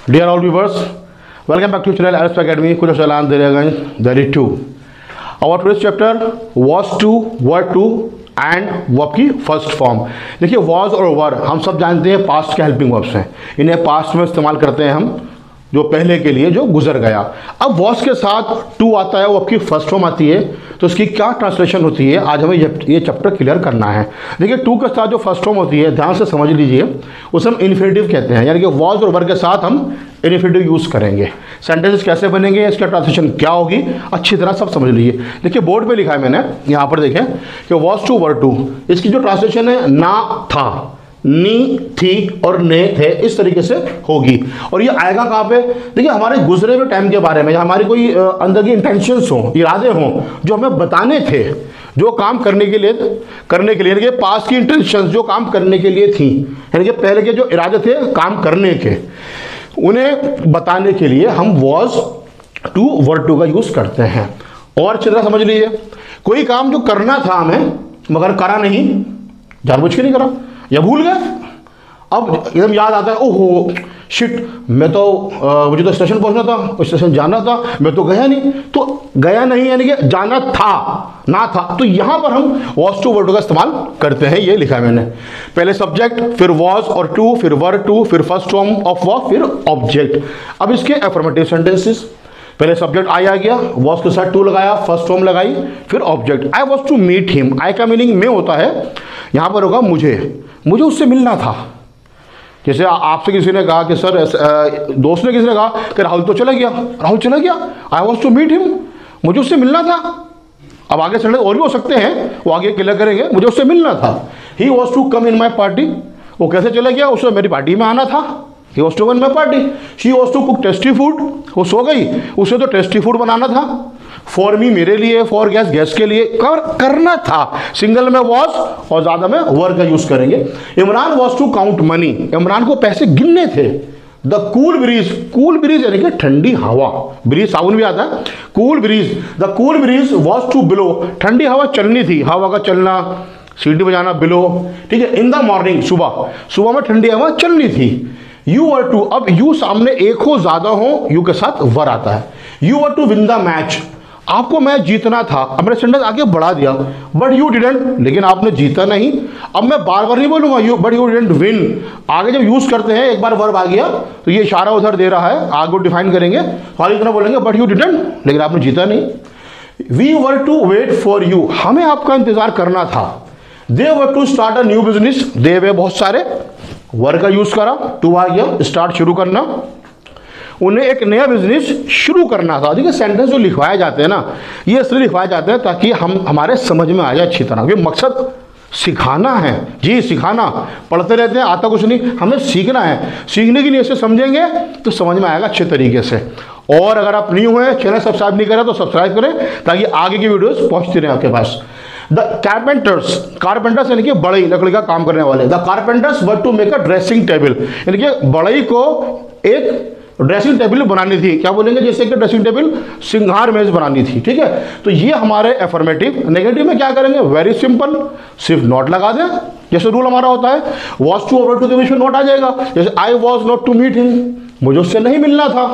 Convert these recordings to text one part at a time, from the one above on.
Dear all viewers, welcome back to channel Aerospace Academy. Kuch salam de rahe hain. There is two. Our today's chapter was to, were to and verb की first form. देखिए was और वर हम सब जानते हैं past के helping verbs हैं. इन्हें पास्ट में इस्तेमाल करते हैं हम जो पहले के लिए जो गुजर गया. अब वॉज के साथ टू आता है, वो आपकी फर्स्ट फॉर्म आती है, तो इसकी क्या ट्रांसलेशन होती है आज हमें ये चैप्टर क्लियर करना है. देखिए टू के साथ जो फर्स्ट फॉर्म होती है ध्यान से समझ लीजिए, उसे हम इन्फिनेटिव कहते हैं. यानी कि वॉज और वर के साथ हम इन्फिनेटिव यूज़ करेंगे. सेंटेंसेस कैसे बनेंगे, इसका ट्रांसलेशन क्या होगी, अच्छी तरह सब समझ लीजिए. देखिए बोर्ड पे लिखा है मैंने, यहाँ पर देखें कि वॉज टू वर टू, इसकी जो ट्रांसलेशन है ना था, नी थी और ने थे, इस तरीके से होगी. और ये आएगा कहाँ पे, देखिए हमारे गुजरे हुए टाइम के बारे में, या हमारी कोई अंदर की इंटेंशंस हों, इरादे हों जो हमें बताने थे, जो काम करने के लिए यानी कि पास्ट की इंटेंशंस जो काम करने के लिए थी, यानी कि पहले के जो इरादे थे काम करने के, उन्हें बताने के लिए हम वॉज टू वर टू का यूज़ करते हैं. और अच्छी तरह समझ लीजिए, कोई काम जो करना था हमें मगर करा नहीं, जानबूझ के नहीं करा या भूल गए, अब एकदम याद आता है ओहो शिट मैं तो मुझे तो स्टेशन पहुंचना था, स्टेशन जाना था, मैं तो गया नहीं. तो गया नहीं यानी कि जाना था ना था, तो यहां पर हम वॉज टू वर टू का इस्तेमाल करते हैं. ये लिखा है मैंने, पहले सब्जेक्ट, फिर वॉज और टू, फिर वर टू, फिर फर्स्ट फॉर्म ऑफ वॉज, फिर ऑब्जेक्ट. अब इसके अफर्मेटिव सेंटेंसेस, पहले सब्जेक्ट आई आ गया, वॉज के साथ टू लगाया, फर्स्ट फॉर्म लगाई, फिर object. I was to meet him, I का मीनिंग में होता है, यहां पर होगा मुझे उससे मिलना था. जैसे आपसे किसी ने कहा कि सर दोस्त ने किसी ने कहा कि राहुल चला गया, I was to meet him, मुझे उससे मिलना था. अब आगे चलने और भी हो सकते हैं, वो आगे क्लियर करेंगे. मुझे उससे मिलना था. He was to come in my party, वो कैसे चला गया, उसे मेरी पार्टी में आना था. He was to come in my party. She was to cook tasty food, वो सो गई, उसे तो टेस्टी फूड बनाना था. फॉर मी मेरे लिए, फॉर गैस के लिए, करना था. सिंगल में वॉज और ज्यादा में वर का यूज करेंगे. Imran was to count money, Imran को पैसे गिनने थे. द कूल ब्रीज यानी कि ठंडी हवा, ब्रीज साबुन भी आता है, cool breeze, the cool breeze was to below, ठंडी हवा चलनी थी, हवा का चलना, सीटी बजाना, बिलो, ठीक है. इन द मॉर्निंग, सुबह में ठंडी हवा चलनी थी. यू वर टू, अब यू सामने एक हो ज्यादा हो, यू के साथ वर आता है. You were to win the match, आपको मैच जीतना था. अब मैंने सेंटेंस आगे बढ़ा दिया, बट यू डिडंट, लेकिन आपने जीता नहीं. अब मैं बार बार नहीं बोलूंगा you, but you didn't win. आगे जब यूज करते हैं एक बार वर्ब आ गया तो ये इशारा उधर दे रहा है, आगे डिफाइन करेंगे, खाली इतना बोलेंगे बट यू डिडंट, लेकिन आपने जीता नहीं. We were to wait for you, हमें आपका इंतजार करना था. They were to start a new business, they वे बहुत सारे, वर्ब का यूज करा, टू आ गया, स्टार्ट शुरू करना, उन्हें एक नया बिजनेस शुरू करना था. देखिए सेंटेंस जो लिखवाए जाते हैं ना, ये इसलिए लिखवाए जाते हैं ताकि हमारे समझ में आ जाए अच्छी तरह. क्योंकि मकसद सिखाना है जी, सिखाना. पढ़ते रहते हैं, आता कुछ नहीं, हमें सीखना है. सीखने के लिए इसे समझेंगे तो समझ में आएगा अच्छे तरीके से. और अगर आप न्यू हैं, चैनल सब्सक्राइब नहीं करें तो सब्सक्राइब करें ताकि आगे की वीडियोस पहुंचती रहे आपके पास. द कारपेंटर्स यानी कि बढ़ई, लकड़ी का काम करने वाले. The carpenters were to make a dressing table, यानी कि बढ़ई को एक ड्रेसिंग टेबल बनानी थी. क्या बोलेंगे, जैसे कि ड्रेसिंग टेबल, सिंगार मेज बनानी थी, ठीक है. तो ये हमारे अफर्मेटिव. नेगेटिव में क्या करेंगे, वेरी सिंपल, सिर्फ नॉट लगा दें, जैसे रूल हमारा होता है. वॉज टू ओवर टू के बीच में नॉट आ जाएगा. जैसे I was not to meet him, मुझे उससे नहीं मिलना था.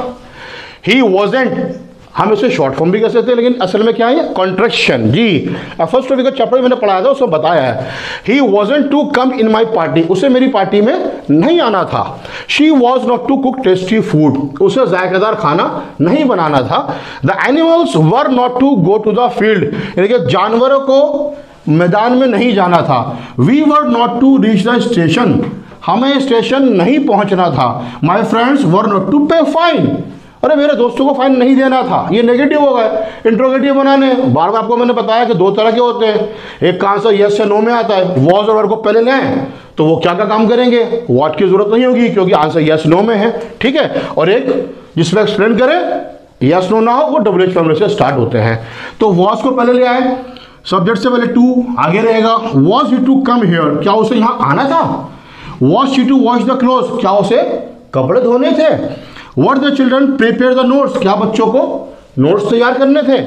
ही वॉजेंट, हम इसे शॉर्ट फॉर्म भी कह सकते हैं, लेकिन असल में क्या है, कॉन्ट्रैक्शन जी. फर्स्ट टॉपिक का चैप्टर मैंने पढ़ाया था, उसमें बताया है. He wasn't to come in my party, उसे मेरी पार्टी में नहीं आना था. She was not to cook tasty food, उसे जायकेदार खाना नहीं बनाना था. The animals were not to go to the field, यानी कि जानवरों को मैदान में नहीं जाना था. We were not to reach the station, हमें स्टेशन नहीं पहुंचना था. My friends were not to pay fine, अरे मेरे दोस्तों को फाइन नहीं देना था. ये नेगेटिव हो गए. इंट्रोगेटिव बनाने, बार बार आपको मैंने बताया कि दो तरह के होते हैं. एक का आंसर यस या नो में आता है. वॉज और वर्ब को पहले लें तो वो क्या काम करेंगे, व्हाट की जरूरत नहीं होगी क्योंकि आंसर यस नो में है, ठीक है. और एक जिसमें एक्सप्लेन करें यस नो ना हो, वो डब्ल्यू फॉर्मूले से स्टार्ट होते हैं. तो वॉज को पहले ले आए, सब्जेक्ट से पहले टू आगे रहेगा. Was he to come here, क्या उसे यहाँ आना था. Was he to wash the cloth, क्या उसे कपड़े धोने थे. What the children prepare the notes, क्या बच्चों को नोट्स तैयार करने थे।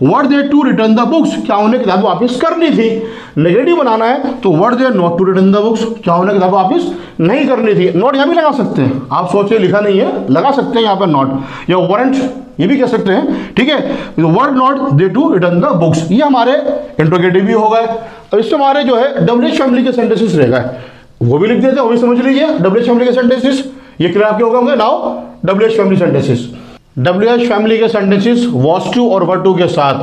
वर they to return the books, क्या उन्हें किताब वापस करनी थी। नेगेटिव बनाना है तो were they not to return the books, क्या उन्हें किताब वापस नहीं करनी थी। नोट यहाँ भी लगा सकते हैं, आप सोचिए लिखा नहीं है, लगा सकते हैं यहाँ पर नॉट, या वारंट ये भी कह सकते हैं, ठीक है। Were not they to return the books, ये हमारे इंट्रोगेटिव भी हो गए। और इससे हमारे जो है डब्ल्यूएच फैमिली के सेंटेंसेस रह गए, वो भी लिख देते हैं, वो भी समझ लीजिए डब्ल्यूएच फैमिली के सेंटेंसेस, ये क्लियर आपके हो गए होंगे। Now WH family sentences, WH family के सेंटेंसेस वॉज टू और वर टू के साथ।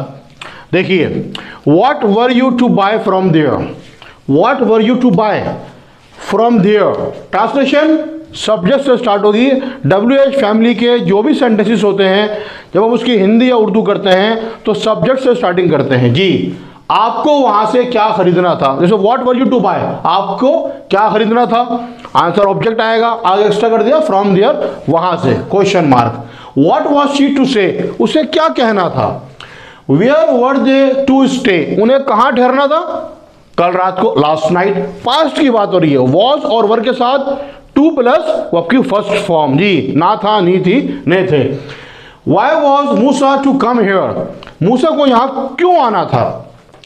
देखिए, what were you to buy from there, what were you to buy from there, translation subject से स्टार्ट होगी। डब्ल्यूएच फैमिली के जो भी सेंटेंसेस होते हैं, जब हम उसकी हिंदी या उर्दू करते हैं तो सब्जेक्ट से स्टार्टिंग करते हैं। जी, आपको वहां से क्या खरीदना था, जैसे what were you to buy, आपको क्या खरीदना था, आंसर ऑब्जेक्ट आएगा, आगे एक्स्ट्रा कर दिया फ्रॉम देयर, वहां से question mark. What was she to say, उसे क्या कहना था। Where were they to stay, उन्हें कहां ठहरना था, कल रात को, लास्ट नाइट। पास्ट की बात हो रही है, वॉज और वर के साथ टू प्लस वो आपकी फर्स्ट फॉर्म, जी, ना था, नहीं थी, नहीं थे। Why was Musa to come here, Musa को यहां क्यों आना था।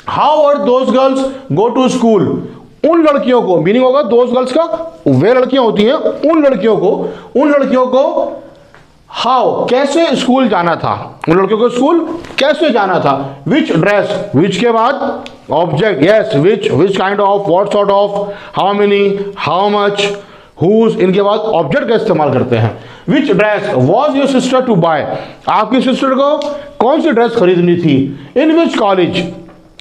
How are those girls go to school, उन लड़कियों को, मीनिंग होगा दोज गर्ल्स का वे लड़कियां होती हैं, उन लड़कियों को हाउ कैसे स्कूल जाना था, उन लड़कियों को स्कूल कैसे जाना था। विच ड्रेस, विच के बाद object, yes, which kind of, what sort of, how many, how much, whose, इनके बाद ऑब्जेक्ट का इस्तेमाल करते हैं। Which dress was your sister to buy, आपकी सिस्टर को कौन सी ड्रेस खरीदनी थी। In which college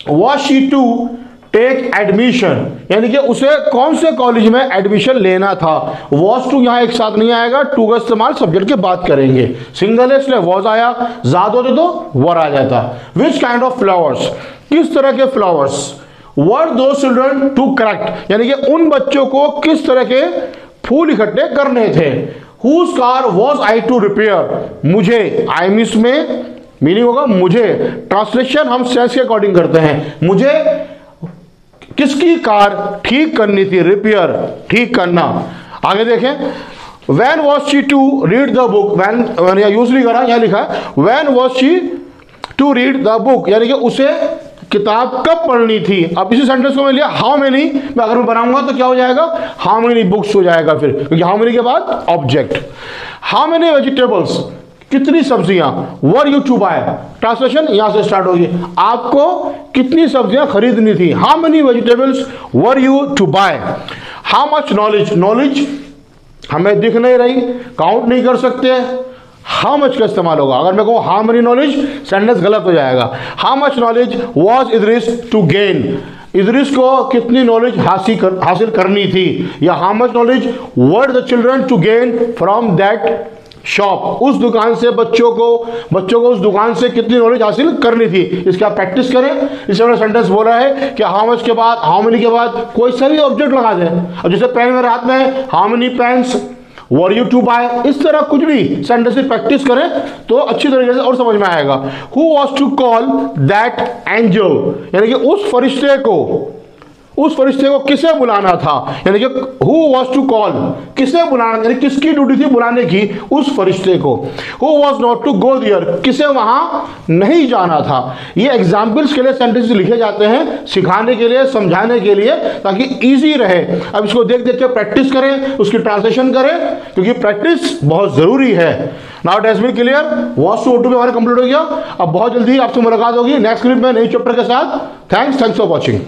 was she to take admission, यानी कि उसे कौन से कॉलेज में एडमिशन लेना था। वॉज टू यहां एक साथ नहीं आएगा, टू का इस्तेमाल सब्जेक्ट के बाद करेंगे। सिंगल है इसलिए वॉज आया, ज्यादा होते तो वर आ जाता। विच काइंड ऑफ फ्लावर्स, किस तरह के फ्लावर्स। वर दो चिल्ड्रन टू कलेक्ट, यानी कि उन बच्चों को किस तरह के फूल इकट्ठे करने थे। Whose car was I to repair, मुझे, आई मिस में मीनिंग होगा मुझे, ट्रांसलेशन हम सेंस के अकॉर्डिंग करते हैं। मुझे किसकी कार ठीक करनी थी, रिपेयर, ठीक करना। आगे देखें, when was she to read the book, when usually करा, यहां लिखा है when was she to read the book, यानी कि उसे किताब कब पढ़नी थी। अब इसी सेंटेंस को मैं लिया हाउ मेनी, मैं अगर मैं बनाऊंगा तो क्या हो जाएगा, हाउ मेनी बुक्स हो जाएगा फिर, क्योंकि हाउ मेनी के बाद ऑब्जेक्ट। हाउ मेनी वेजिटेबल्स, कितनी सब्जियां। Were you to buy, translation यहां से स्टार्ट होगी, आपको कितनी सब्जियां खरीदनी थी। How many vegetables were you to buy. How much knowledge, knowledge हमें दिख नहीं रही, काउंट नहीं कर सकते, हाउ मच का इस्तेमाल होगा। अगर मैं कहूँ हाउ मेनी नॉलेज, सेंटेंस गलत हो जाएगा। How much knowledge was Idris to gain, Idris को कितनी नॉलेज हासिल करनी थी। या how much knowledge were the children to gain from that shop, उस दुकान से बच्चों को उस दुकान से कितनी नॉलेज हासिल करनी थी। इसका प्रैक्टिस करें। इससे मैंने सेंटेंस बोला है कि हाउ मच के बाद, हाउ मेनी के बाद कोई सा भी ऑब्जेक्ट लगा दें। अब जैसे पेन मेरे हाथ में है, how many pens were you to buy, इस तरह कुछ भी सेंटेंस की प्रैक्टिस करें तो अच्छी तरीके से और समझ में आएगा। Who was to call that angel, यानी कि उस फरिश्ते को किसे बुलाना था, यानी कि हु वॉज टू कॉल, किसे बुलाना, यानी किसकी ड्यूटी थी बुलाने की, उस फरिश्ते को। Who was not to go there, किसे वहां नहीं जाना था। ये एग्जाम्पल्स के लिए सेंटेंस लिखे जाते हैं, सिखाने के लिए, समझाने के लिए, ताकि इजी रहे। अब इसको देख देख के प्रैक्टिस करें, उसकी ट्रांसलेशन करें, क्योंकि प्रैक्टिस बहुत जरूरी है। Now it has been clear, was to भी हमारा कंप्लीट हो गया। अब बहुत जल्दी आपसे मुलाकात होगी नेक्स्ट क्लिप में नई चैप्टर के साथ। Thanks for watching.